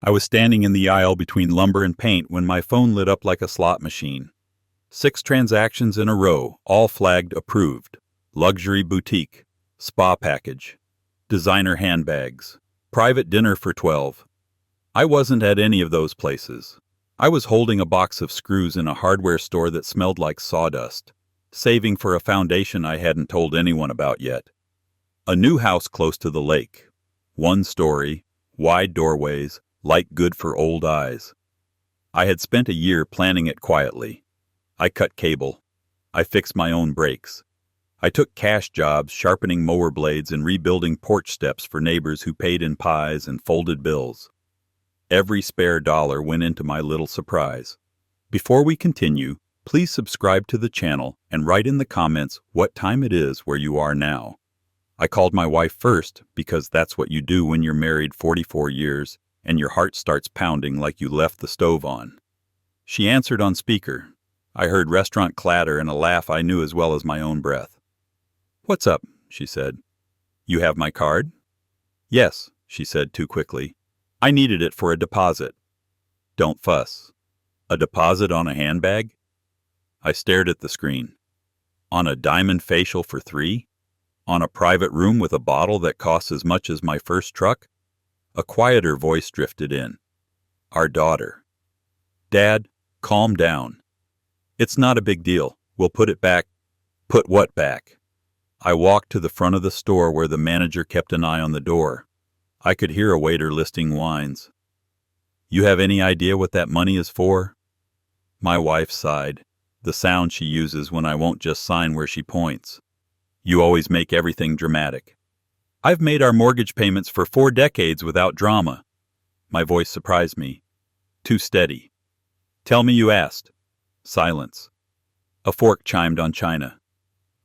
I was standing in the aisle between lumber and paint when my phone lit up like a slot machine. 6 transactions in a row, all flagged approved. Luxury boutique, spa package, designer handbags, private dinner for 12. I wasn't at any of those places. I was holding a box of screws in a hardware store that smelled like sawdust, saving for a foundation I hadn't told anyone about yet. A new house close to the lake. 1 story, wide doorways, light good for old eyes. I had spent a year planning it quietly. I cut cable. I fixed my own brakes. I took cash jobs sharpening mower blades and rebuilding porch steps for neighbors who paid in pies and folded bills. Every spare dollar went into my little surprise. Before we continue, please subscribe to the channel and write in the comments what time it is where you are now. I called my wife first because that's what you do when you're married 44 years and your heart starts pounding like you left the stove on. She answered on speaker. I heard restaurant clatter and a laugh I knew as well as my own breath. "What's up?" she said. "You have my card?" "Yes," she said too quickly. "I needed it for a deposit." "Don't fuss. A deposit on a handbag?" I stared at the screen. On a diamond facial for 3? On a private room with a bottle that costs as much as my first truck? A quieter voice drifted in. Our daughter. "Dad, calm down. It's not a big deal. We'll put it back." "Put what back?" I walked to the front of the store where the manager kept an eye on the door. I could hear a waiter listing wines. "You have any idea what that money is for?" My wife sighed, the sound she uses when I won't just sign where she points. "You always make everything dramatic." "I've made our mortgage payments for 4 decades without drama." My voice surprised me. Too steady. "Tell me you asked." Silence. A fork chimed on china.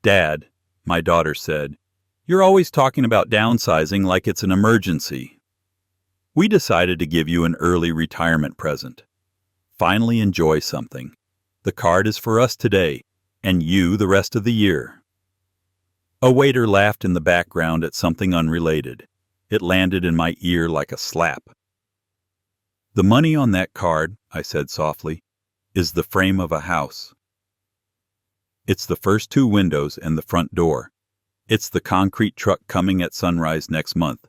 "Dad," my daughter said, "you're always talking about downsizing like it's an emergency. We decided to give you an early retirement present. Finally enjoy something. The card is for us today, and you the rest of the year." A waiter laughed in the background at something unrelated. It landed in my ear like a slap. "The money on that card," I said softly, "is the frame of a house. It's the first 2 windows and the front door. It's the concrete truck coming at sunrise next month.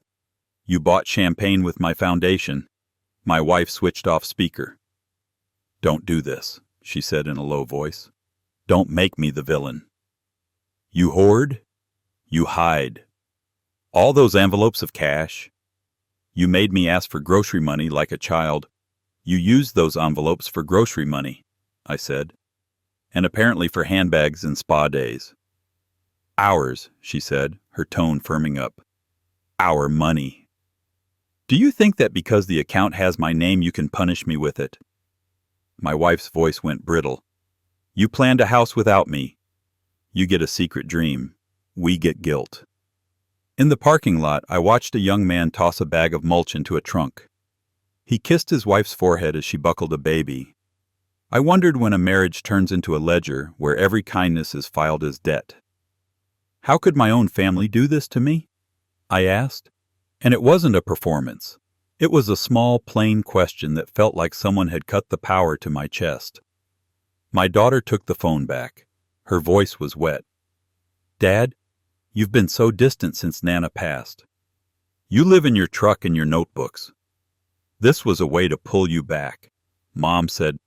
You bought champagne with my foundation." My wife switched off speaker. "Don't do this," she said in a low voice. "Don't make me the villain. You hoard? You hide. All those envelopes of cash? You made me ask for grocery money like a child. You used those envelopes for grocery money," I said, "and apparently for handbags and spa days." "Ours," she said, her tone firming up. "Our money. Do you think that because the account has my name you can punish me with it?" My wife's voice went brittle. "You planned a house without me. You get a secret dream. We get guilt." In the parking lot, I watched a young man toss a bag of mulch into a trunk. He kissed his wife's forehead as she buckled a baby. I wondered when a marriage turns into a ledger where every kindness is filed as debt. How could my own family do this to me? I asked. And it wasn't a performance. It was a small, plain question that felt like someone had cut the power to my chest. My daughter took the phone back. Her voice was wet. "Dad, you've been so distant since Nana passed. You live in your truck and your notebooks. This was a way to pull you back." Mom said,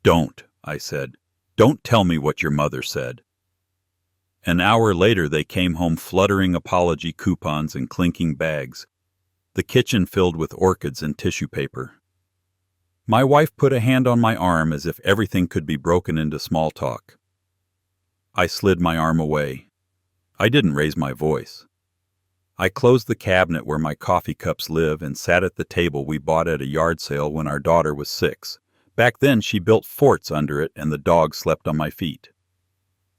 "Don't," I said. "Don't tell me what your mother said." An hour later they came home fluttering apology coupons and clinking bags, the kitchen filled with orchids and tissue paper. My wife put a hand on my arm as if everything could be broken into small talk. I slid my arm away. I didn't raise my voice. I closed the cabinet where my coffee cups live and sat at the table we bought at a yard sale when our daughter was 6. Back then she built forts under it and the dog slept on my feet.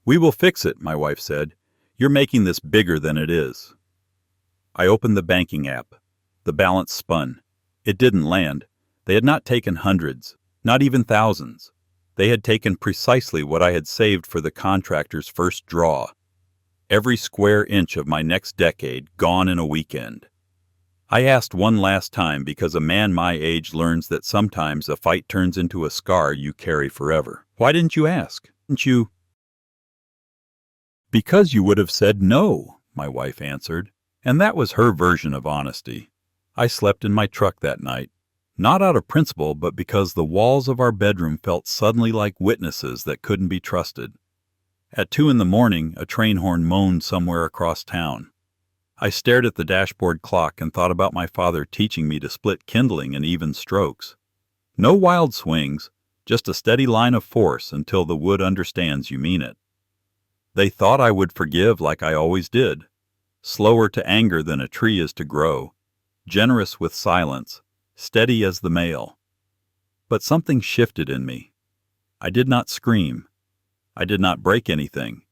"We will fix it," my wife said. "You're making this bigger than it is." I opened the banking app. The balance spun. It didn't land. They had not taken hundreds, not even thousands. They had taken precisely what I had saved for the contractor's first draw. Every square inch of my next decade gone in a weekend. I asked one last time because a man my age learns that sometimes a fight turns into a scar you carry forever. Why didn't you ask? Didn't you? Because you would have said no, my wife answered, and that was her version of honesty. I slept in my truck that night, not out of principle, but because the walls of our bedroom felt suddenly like witnesses that couldn't be trusted. At 2 in the morning, a train horn moaned somewhere across town. I stared at the dashboard clock and thought about my father teaching me to split kindling in even strokes. No wild swings, just a steady line of force until the wood understands you mean it. They thought I would forgive like I always did, slower to anger than a tree is to grow, generous with silence, steady as the mail. But something shifted in me. I did not scream. I did not break anything.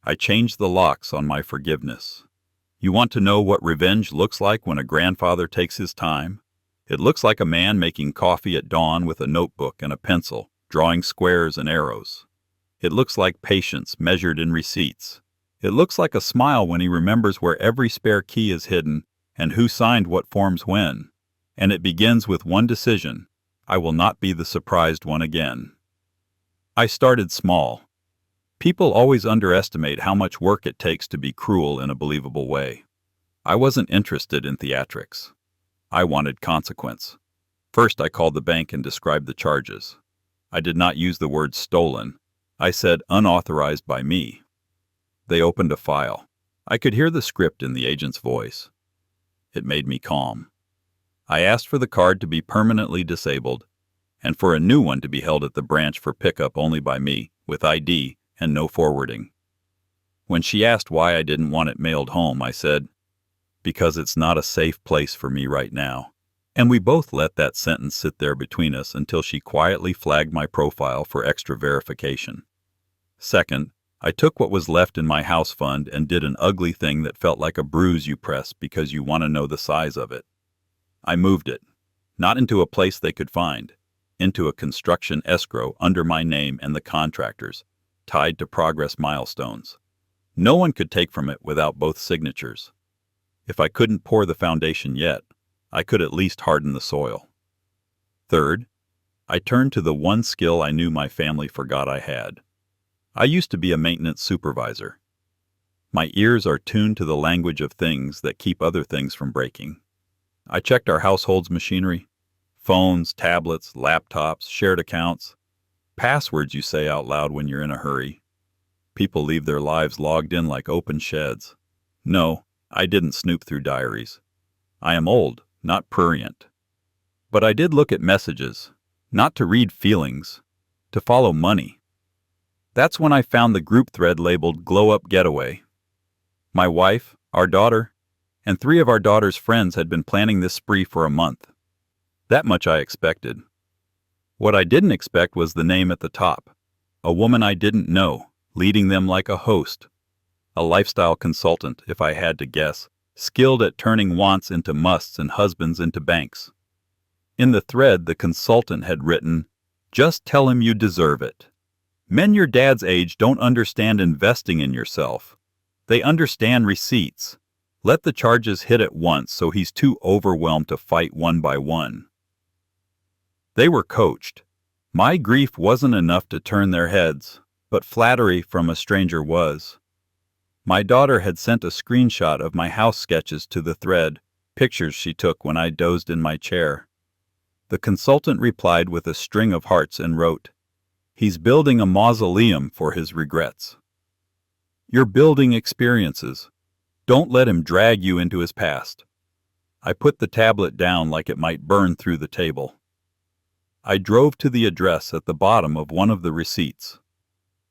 I changed the locks on my forgiveness. You want to know what revenge looks like when a grandfather takes his time? It looks like a man making coffee at dawn with a notebook and a pencil, drawing squares and arrows. It looks like patience measured in receipts. It looks like a smile when he remembers where every spare key is hidden and who signed what forms when. And it begins with one decision: I will not be the surprised one again. I started small. People always underestimate how much work it takes to be cruel in a believable way. I wasn't interested in theatrics. I wanted consequence. First, I called the bank and described the charges. I did not use the word stolen. I said unauthorized by me. They opened a file. I could hear the script in the agent's voice. It made me calm. I asked for the card to be permanently disabled and for a new one to be held at the branch for pickup only by me, with ID and no forwarding. When she asked why I didn't want it mailed home, I said, because it's not a safe place for me right now. And we both let that sentence sit there between us until she quietly flagged my profile for extra verification. Second, I took what was left in my house fund and did an ugly thing that felt like a bruise you press because you want to know the size of it. I moved it, not into a place they could find, into a construction escrow under my name and the contractor's, tied to progress milestones. No one could take from it without both signatures. If I couldn't pour the foundation yet, I could at least harden the soil. Third, I turned to the one skill I knew my family forgot I had. I used to be a maintenance supervisor. My ears are tuned to the language of things that keep other things from breaking. I checked our household's machinery: phones, tablets, laptops, shared accounts, passwords you say out loud when you're in a hurry. People leave their lives logged in like open sheds. No, I didn't snoop through diaries. I am old, not prurient. But I did look at messages, not to read feelings, to follow money. That's when I found the group thread labeled Glow Up Getaway. My wife, our daughter, and 3 of our daughter's friends had been planning this spree for a month. That much I expected. What I didn't expect was the name at the top. A woman I didn't know, leading them like a host. A lifestyle consultant, if I had to guess, skilled at turning wants into musts and husbands into banks. In the thread, the consultant had written, "Just tell him you deserve it. Men your dad's age don't understand investing in yourself. They understand receipts. Let the charges hit at once so he's too overwhelmed to fight one by one." They were coached. My grief wasn't enough to turn their heads, but flattery from a stranger was. My daughter had sent a screenshot of my house sketches to the thread, pictures she took when I dozed in my chair. The consultant replied with a string of hearts and wrote, "He's building a mausoleum for his regrets." You're building experiences. Don't let him drag you into his past. I put the tablet down like it might burn through the table. I drove to the address at the bottom of one of the receipts.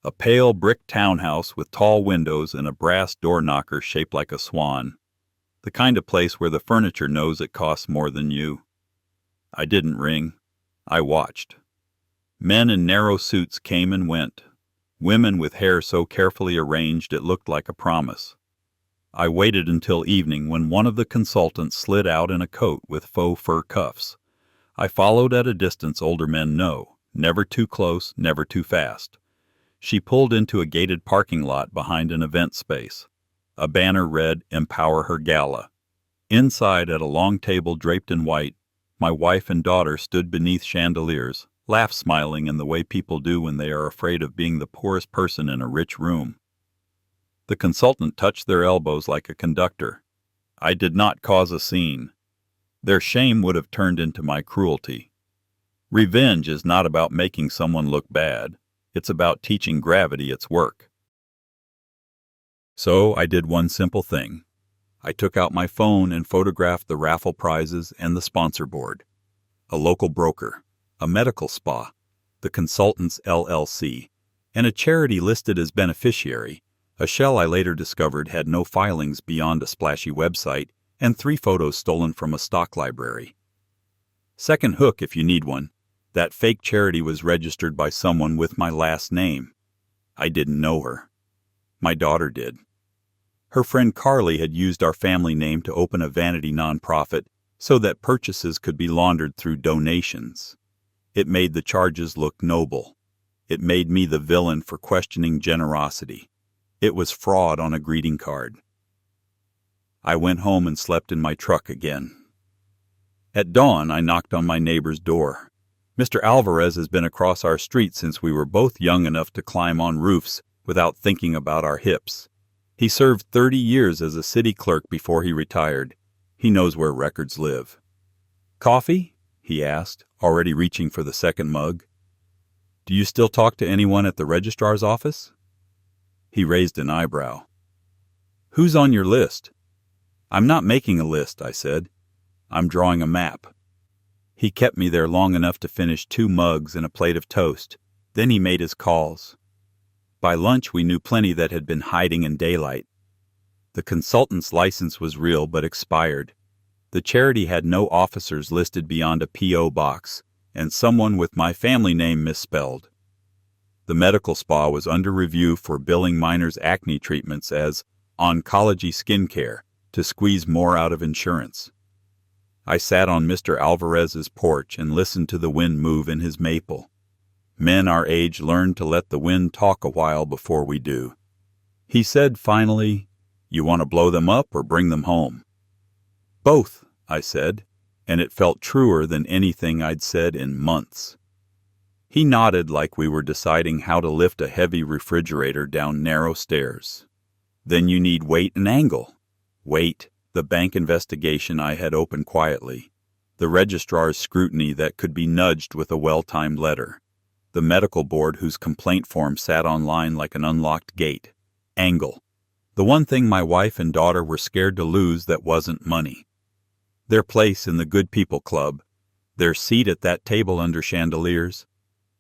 A pale brick townhouse with tall windows and a brass door knocker shaped like a swan. The kind of place where the furniture knows it costs more than you. I didn't ring. I watched. Men in narrow suits came and went. Women with hair so carefully arranged it looked like a promise. I waited until evening when one of the consultants slid out in a coat with faux fur cuffs. I followed at a distance older men know, never too close, never too fast. She pulled into a gated parking lot behind an event space. A banner read, "Empower Her Gala." Inside, at a long table draped in white, my wife and daughter stood beneath chandeliers, laugh smiling in the way people do when they are afraid of being the poorest person in a rich room. The consultant touched their elbows like a conductor. I did not cause a scene. Their shame would have turned into my cruelty. Revenge is not about making someone look bad. It's about teaching gravity its work. So I did one simple thing. I took out my phone and photographed the raffle prizes and the sponsor board. A local broker, a medical spa, the consultants LLC, and a charity listed as beneficiary. A shell I later discovered had no filings beyond a splashy website and 3 photos stolen from a stock library. Second hook if you need one. That fake charity was registered by someone with my last name. I didn't know her. My daughter did. Her friend Carly had used our family name to open a vanity nonprofit so that purchases could be laundered through donations. It made the charges look noble. It made me the villain for questioning generosity. It was fraud on a greeting card. I went home and slept in my truck again. At dawn, I knocked on my neighbor's door. Mr. Alvarez has been across our street since we were both young enough to climb on roofs without thinking about our hips. He served 30 years as a city clerk before he retired. He knows where records live. "Coffee?" he asked, already reaching for the second mug. "Do you still talk to anyone at the registrar's office?" He raised an eyebrow. "Who's on your list?" "I'm not making a list," I said. "I'm drawing a map." He kept me there long enough to finish 2 mugs and a plate of toast. Then he made his calls. By lunch we knew plenty that had been hiding in daylight. The consultant's license was real but expired. The charity had no officers listed beyond a P.O. box, and someone with my family name misspelled. The medical spa was under review for billing minors' acne treatments as oncology skincare to squeeze more out of insurance. I sat on Mr. Alvarez's porch and listened to the wind move in his maple. Men our age learn to let the wind talk a while before we do. He said finally, "You want to blow them up or bring them home?" "Both," I said, and it felt truer than anything I'd said in months. He nodded like we were deciding how to lift a heavy refrigerator down narrow stairs. "Then you need weight and angle." Weight, the bank investigation I had opened quietly. The registrar's scrutiny that could be nudged with a well-timed letter. The medical board whose complaint form sat on line like an unlocked gate. Angle. The one thing my wife and daughter were scared to lose that wasn't money. Their place in the Good People Club. Their seat at that table under chandeliers.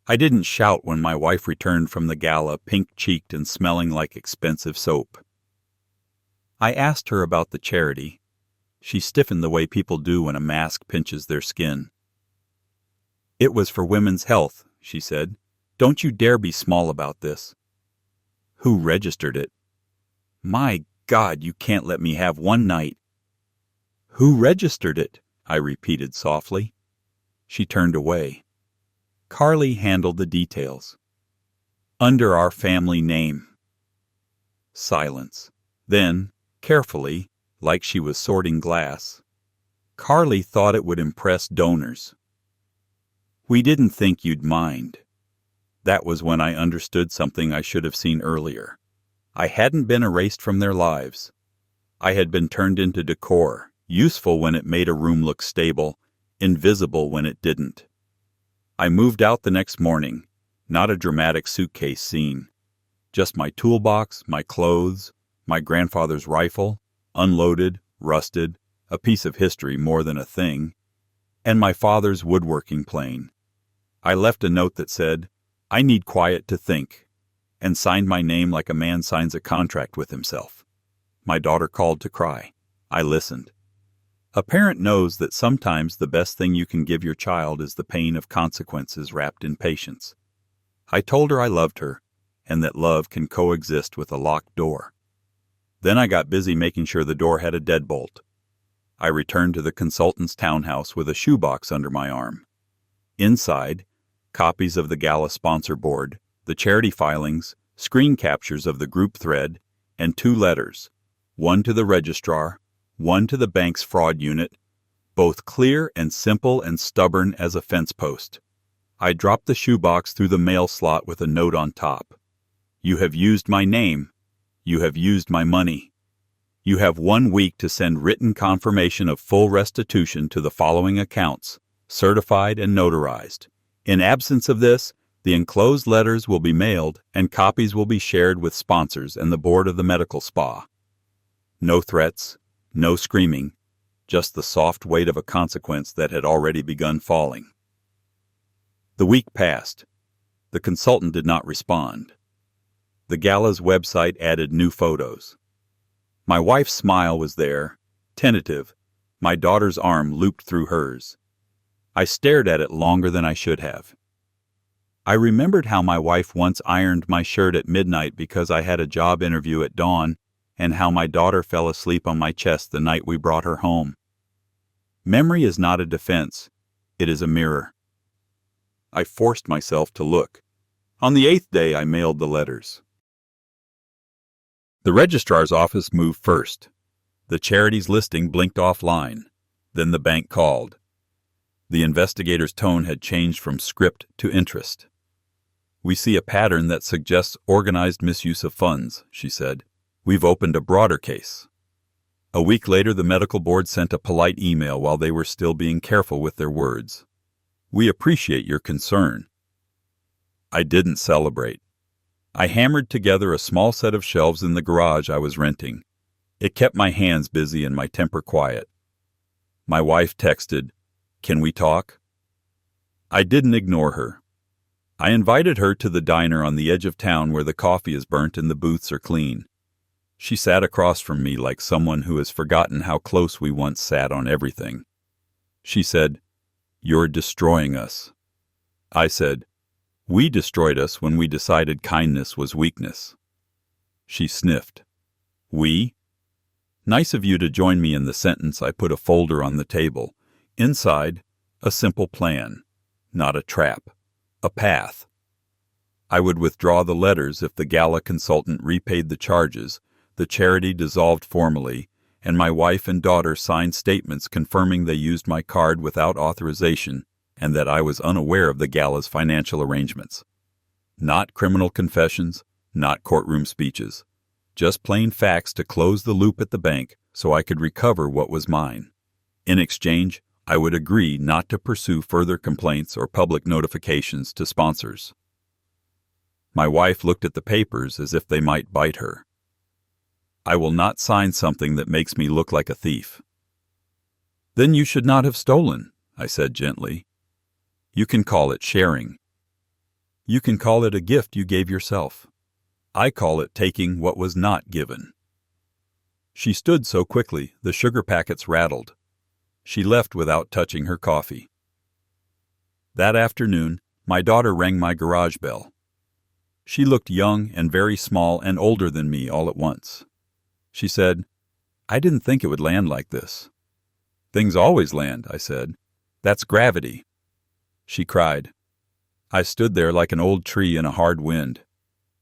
I didn't shout when my wife returned from the gala pink-cheeked and smelling like expensive soap. I asked her about the charity. She stiffened the way people do when a mask pinches their skin. "It was for women's health," she said. "Don't you dare be small about this." "Who registered it?" "My God, you can't let me have one night." "Who registered it?" I repeated softly. She turned away. Carly handled the details. "Under our family name." Silence. Then, carefully, like she was sorting glass, "Carly thought it would impress donors. We didn't think you'd mind." That was when I understood something I should have seen earlier. I hadn't been erased from their lives. I had been turned into decor, useful when it made a room look stable, invisible when it didn't. I moved out the next morning, not a dramatic suitcase scene. Just my toolbox, my clothes, my grandfather's rifle, unloaded, rusted, a piece of history more than a thing, and my father's woodworking plane. I left a note that said, "I need quiet to think," and signed my name like a man signs a contract with himself. My daughter called to cry. I listened. A parent knows that sometimes the best thing you can give your child is the pain of consequences wrapped in patience. I told her I loved her, and that love can coexist with a locked door. Then I got busy making sure the door had a deadbolt. I returned to the consultant's townhouse with a shoebox under my arm. Inside, copies of the gala sponsor board, the charity filings, screen captures of the group thread, and 2 letters, one to the registrar, one to the bank's fraud unit, both clear and simple and stubborn as a fence post. I dropped the shoebox through the mail slot with a note on top. You have used my name. You have used my money. You have 1 week to send written confirmation of full restitution to the following accounts, certified and notarized. In absence of this, the enclosed letters will be mailed and copies will be shared with sponsors and the board of the medical spa. No threats, no screaming, just the soft weight of a consequence that had already begun falling. The week passed. The consultant did not respond. The gala's website added new photos. My wife's smile was there, tentative, my daughter's arm looped through hers. I stared at it longer than I should have. I remembered how my wife once ironed my shirt at midnight because I had a job interview at dawn, and how my daughter fell asleep on my chest the night we brought her home. Memory is not a defense, it is a mirror. I forced myself to look. On the 8th day, I mailed the letters. The registrar's office moved first. The charity's listing blinked offline. Then the bank called. The investigator's tone had changed from script to interest. We see a pattern that suggests organized misuse of funds, she said. We've opened a broader case. A week later, the medical board sent a polite email while they were still being careful with their words. We appreciate your concern. I didn't celebrate. I hammered together a small set of shelves in the garage I was renting. It kept my hands busy and my temper quiet. My wife texted, "Can we talk?" I didn't ignore her. I invited her to the diner on the edge of town where the coffee is burnt and the booths are clean. She sat across from me like someone who has forgotten how close we once sat on everything. She said, "You're destroying us." I said, "We destroyed us when we decided kindness was weakness." She sniffed. "We?" Nice of you to join me in the sentence. I put a folder on the table. Inside, a simple plan. Not a trap. A path. I would withdraw the letters if the gala consultant repaid the charges, the charity dissolved formally, and my wife and daughter signed statements confirming they used my card without authorization and that I was unaware of the gala's financial arrangements. Not criminal confessions, not courtroom speeches. Just plain facts to close the loop at the bank so I could recover what was mine. In exchange, I would agree not to pursue further complaints or public notifications to sponsors. My wife looked at the papers as if they might bite her. I will not sign something that makes me look like a thief. Then you should not have stolen, I said gently. You can call it sharing. You can call it a gift you gave yourself. I call it taking what was not given. She stood so quickly, the sugar packets rattled. She left without touching her coffee. That afternoon, my daughter rang my garage bell. She looked young and very small and older than me all at once. She said, "I didn't think it would land like this." "Things always land," I said. "That's gravity." She cried. I stood there like an old tree in a hard wind.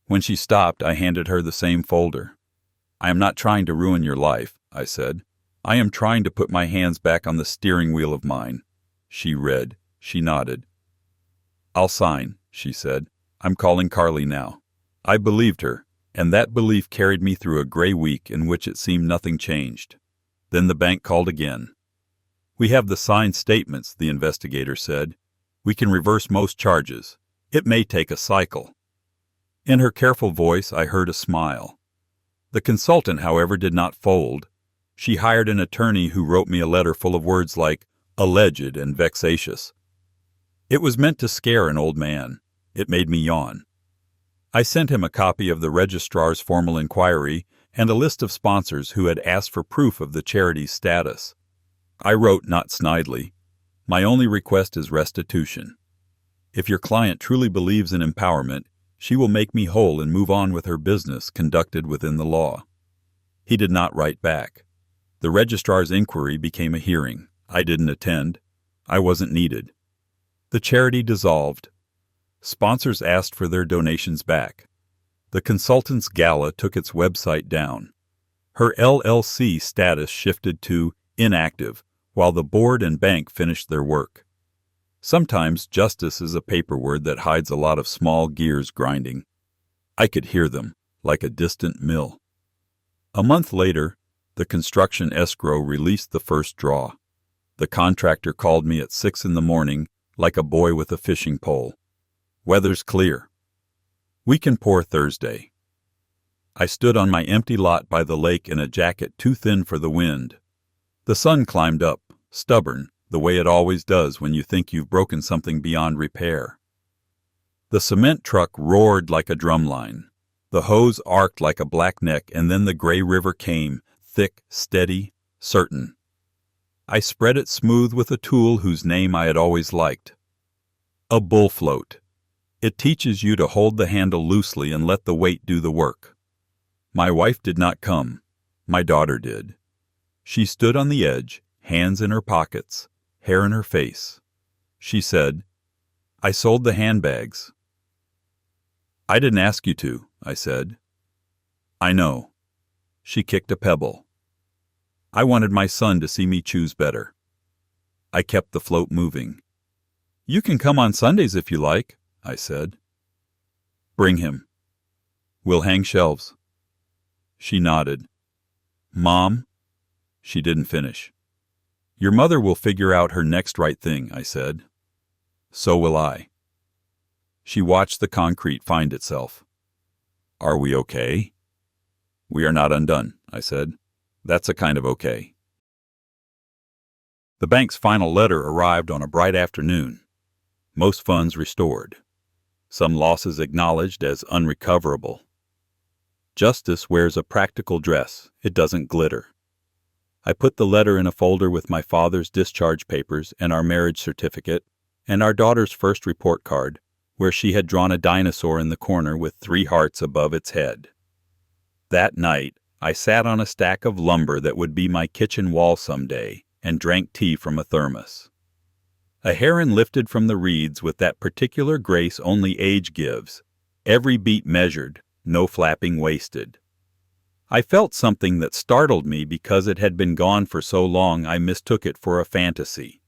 When she stopped, I handed her the same folder. "I am not trying to ruin your life," I said. "I am trying to put my hands back on the steering wheel of mine." She read. She nodded. "I'll sign," she said. "I'm calling Carly now." I believed her, and that belief carried me through a gray week in which it seemed nothing changed. Then the bank called again. "We have the signed statements," the investigator said. "We can reverse most charges. It may take a cycle." In her careful voice, I heard a smile. The consultant, however, did not fold. She hired an attorney who wrote me a letter full of words like alleged and vexatious. It was meant to scare an old man. It made me yawn. I sent him a copy of the registrar's formal inquiry and a list of sponsors who had asked for proof of the charity's status. I wrote not snidely, "My only request is restitution. If your client truly believes in empowerment, she will make me whole and move on with her business conducted within the law." He did not write back. The registrar's inquiry became a hearing. I didn't attend. I wasn't needed. The charity dissolved. Sponsors asked for their donations back. The consultant's gala took its website down. Her LLC status shifted to inactive while the board and bank finished their work. Sometimes justice is a paper word that hides a lot of small gears grinding. I could hear them, like a distant mill. A month later, the construction escrow released the first draw. The contractor called me at 6 a.m, like a boy with a fishing pole. Weather's clear. We can pour Thursday. I stood on my empty lot by the lake in a jacket too thin for the wind. The sun climbed up, stubborn, the way it always does when you think you've broken something beyond repair. The cement truck roared like a drumline. The hose arced like a black neck, and then the gray river came, thick, steady, certain. I spread it smooth with a tool whose name I had always liked. A bull float. It teaches you to hold the handle loosely and let the weight do the work. My wife did not come. My daughter did. She stood on the edge, hands in her pockets, hair in her face. She said, "I sold the handbags." "I didn't ask you to," I said. "I know." She kicked a pebble. "I wanted my son to see me choose better." I kept the float moving. "You can come on Sundays if you like," I said. "Bring him. We'll hang shelves." She nodded. "Mom?" She didn't finish. "Your mother will figure out her next right thing," I said. "So will I." She watched the concrete find itself. "Are we okay?" "We are not undone," I said. "That's a kind of okay." The bank's final letter arrived on a bright afternoon. Most funds restored. Some losses acknowledged as unrecoverable. Justice wears a practical dress. It doesn't glitter. I put the letter in a folder with my father's discharge papers and our marriage certificate, and our daughter's first report card, where she had drawn a dinosaur in the corner with 3 hearts above its head. That night, I sat on a stack of lumber that would be my kitchen wall someday and drank tea from a thermos. A heron lifted from the reeds with that particular grace only age gives, every beat measured, no flapping wasted. I felt something that startled me because it had been gone for so long I mistook it for a fantasy.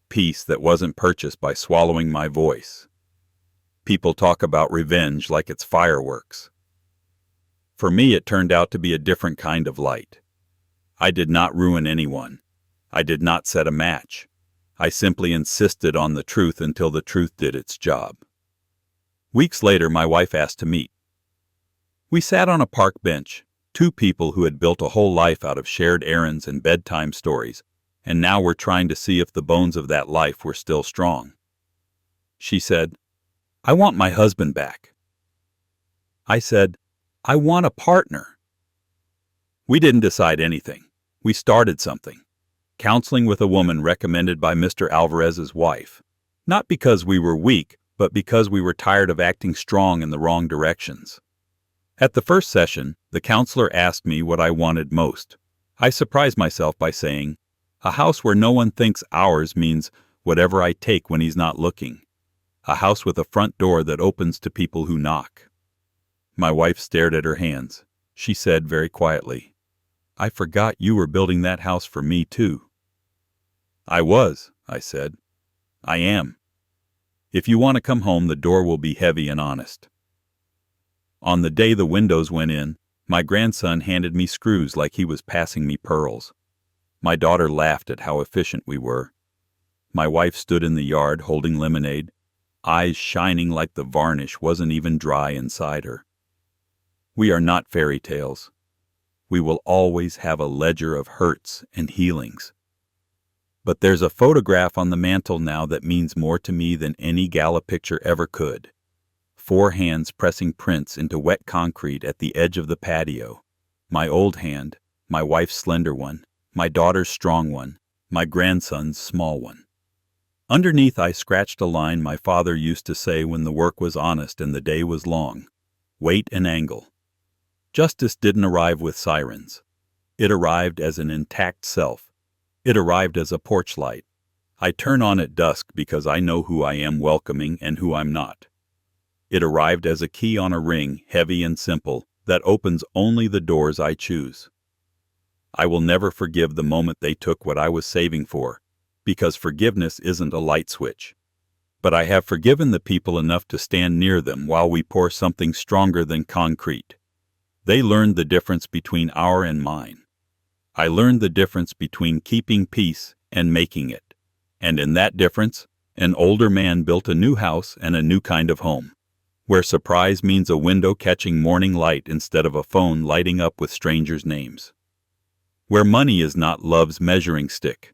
Peace that wasn't purchased by swallowing my voice. People talk about revenge like it's fireworks. For me, it turned out to be a different kind of light. I did not ruin anyone. I did not set a match. I simply insisted on the truth until the truth did its job. Weeks later, my wife asked to meet. We sat on a park bench, 2 people who had built a whole life out of shared errands and bedtime stories, and now were trying to see if the bones of that life were still strong. She said, "I want my husband back." I said, "I want a partner." We didn't decide anything. We started something. Counseling with a woman recommended by Mr. Alvarez's wife. Not because we were weak, but because we were tired of acting strong in the wrong directions. At the first session, the counselor asked me what I wanted most. I surprised myself by saying, "A house where no one thinks ours means whatever I take when he's not looking. A house with a front door that opens to people who knock." My wife stared at her hands. She said very quietly, "I forgot you were building that house for me too." "I was," I said. "I am. If you want to come home, the door will be heavy and honest." On the day the windows went in, my grandson handed me screws like he was passing me pearls. My daughter laughed at how efficient we were. My wife stood in the yard holding lemonade, eyes shining like the varnish wasn't even dry inside her. We are not fairy tales. We will always have a ledger of hurts and healings. But there's a photograph on the mantel now that means more to me than any gala picture ever could. 4 hands pressing prints into wet concrete at the edge of the patio. My old hand, my wife's slender one, my daughter's strong one, my grandson's small one. Underneath I scratched a line my father used to say when the work was honest and the day was long. Weight and angle. Justice didn't arrive with sirens. It arrived as an intact self. It arrived as a porch light. I turn on at dusk because I know who I am welcoming and who I'm not. It arrived as a key on a ring, heavy and simple, that opens only the doors I choose. I will never forgive the moment they took what I was saving for, because forgiveness isn't a light switch. But I have forgiven the people enough to stand near them while we pour something stronger than concrete. They learned the difference between our and mine. I learned the difference between keeping peace and making it. And in that difference, an older man built a new house and a new kind of home, where surprise means a window catching morning light instead of a phone lighting up with strangers' names. Where money is not love's measuring stick.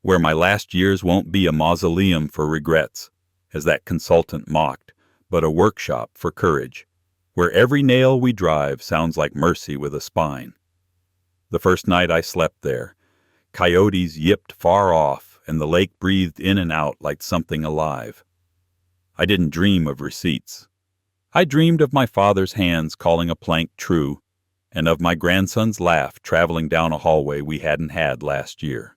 Where my last years won't be a mausoleum for regrets, as that consultant mocked, but a workshop for courage. Where every nail we drive sounds like mercy with a spine. The first night I slept there, coyotes yipped far off, and the lake breathed in and out like something alive. I didn't dream of receipts. I dreamed of my father's hands calling a plank true, and of my grandson's laugh traveling down a hallway we hadn't had last year.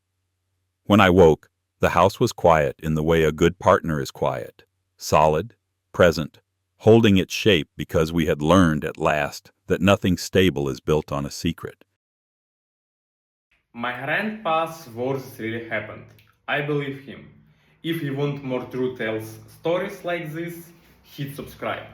When I woke, the house was quiet in the way a good partner is quiet, solid, present, holding its shape because we had learned at last that nothing stable is built on a secret. My grandpa's words really happened. I believe him. If you want more true tales stories like this, hit subscribe.